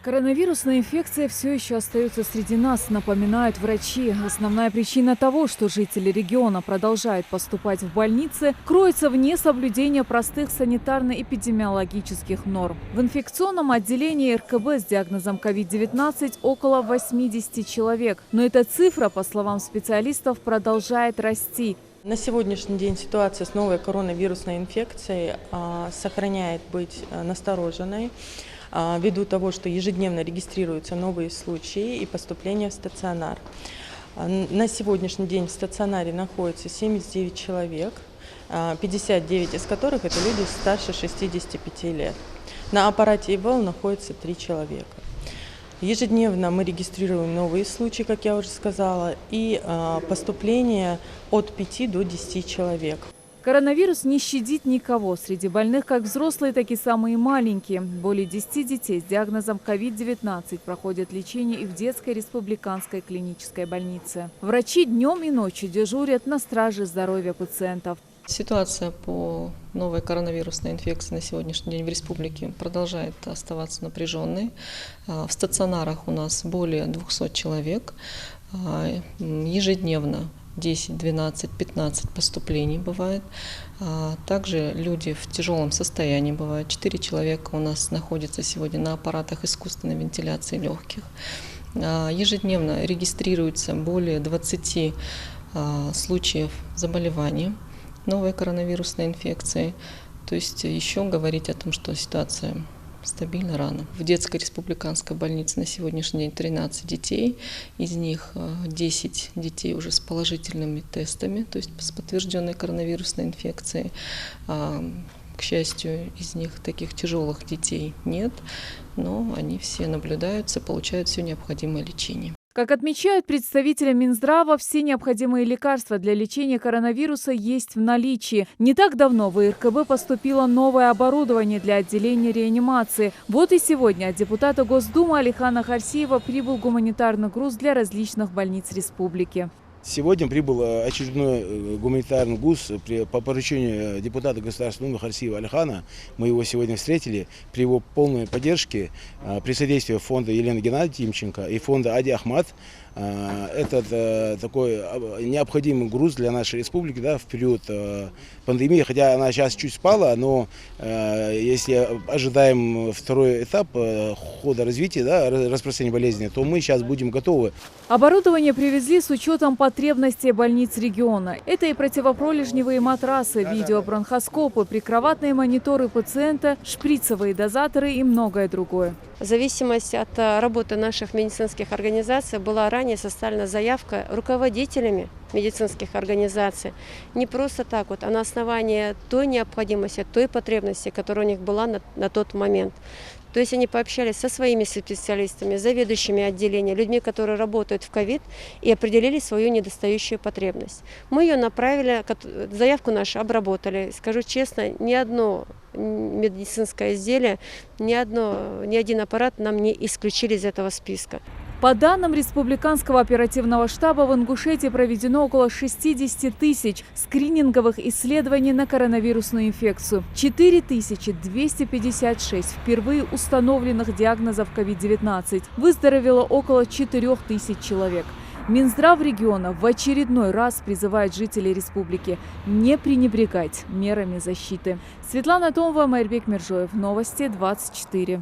Коронавирусная инфекция все еще остается среди нас, напоминают врачи. Основная причина того, что жители региона продолжают поступать в больницы, кроется в несоблюдении простых санитарно-эпидемиологических норм. В инфекционном отделении РКБ с диагнозом COVID-19 около 80 человек. Но эта цифра, по словам специалистов, продолжает расти. На сегодняшний день ситуация с новой коронавирусной инфекцией сохраняет быть настороженной, ввиду того, что ежедневно регистрируются новые случаи и поступления в стационар. На сегодняшний день в стационаре находится 79 человек, 59 из которых это люди старше 65 лет. На аппарате ИВЛ находится 3 человека. Ежедневно мы регистрируем новые случаи, как я уже сказала, и поступление от 5 до 10 человек. Коронавирус не щадит никого. Среди больных как взрослые, так и самые маленькие. Более 10 детей с диагнозом COVID-19 проходят лечение и в детской республиканской клинической больнице. Врачи днем и ночью дежурят на страже здоровья пациентов. Ситуация по новой коронавирусной инфекции на сегодняшний день в республике продолжает оставаться напряженной. В стационарах у нас более 200 человек. Ежедневно 10, 12, 15 поступлений бывает. Также люди в тяжелом состоянии бывают. 4 человека у нас находятся сегодня на аппаратах искусственной вентиляции легких. Ежедневно регистрируется более 20 случаев заболеваний новой коронавирусной инфекции. То есть еще говорить о том, что ситуация стабильно рано. В детской республиканской больнице на сегодняшний день 13 детей, из них 10 детей уже с положительными тестами, то есть с подтвержденной коронавирусной инфекцией. К счастью, из них таких тяжелых детей нет, но они все наблюдаются, получают все необходимое лечение. Как отмечают представители Минздрава, все необходимые лекарства для лечения коронавируса есть в наличии. Не так давно в ИРКБ поступило новое оборудование для отделения реанимации. Вот и сегодня от депутата Госдумы Алихана Харсиева прибыл гуманитарный груз для различных больниц республики. Сегодня прибыл очередной гуманитарный груз по поручению депутата Государственной Думы Харсиева Алихана. Мы его сегодня встретили при его полной поддержке, при содействии фонда Елены Геннадьевны Тимченко и фонда Ади Ахмад. Этот такой необходимый груз для нашей республики, да, в период пандемии, хотя она сейчас чуть спала, но если ожидаем второй этап хода развития, да, распространения болезни, то мы сейчас будем готовы. Оборудование привезли с учетом потребностей больниц региона. Это и противопролежневые матрасы, видеобронхоскопы, прикроватные мониторы пациента, шприцевые дозаторы и многое другое. В зависимости от работы наших медицинских организаций была ранее составлена заявка руководителями медицинских организаций. Не просто так вот, а на основании той необходимости, той потребности, которая у них была на тот момент. То есть они пообщались со своими специалистами, заведующими отделения, людьми, которые работают в ковид, и определили свою недостающую потребность. Мы ее направили, заявку нашу обработали. Скажу честно, ни одно медицинское изделие, ни один аппарат нам не исключили из этого списка. По данным Республиканского оперативного штаба, в Ингушетии проведено около 60 тысяч скрининговых исследований на коронавирусную инфекцию. 4256 впервые установленных диагнозов COVID-19. Выздоровело около 4000 человек. Минздрав региона в очередной раз призывает жителей республики не пренебрегать мерами защиты. Светлана Томова, Майрбек Миржоев. Новости 24.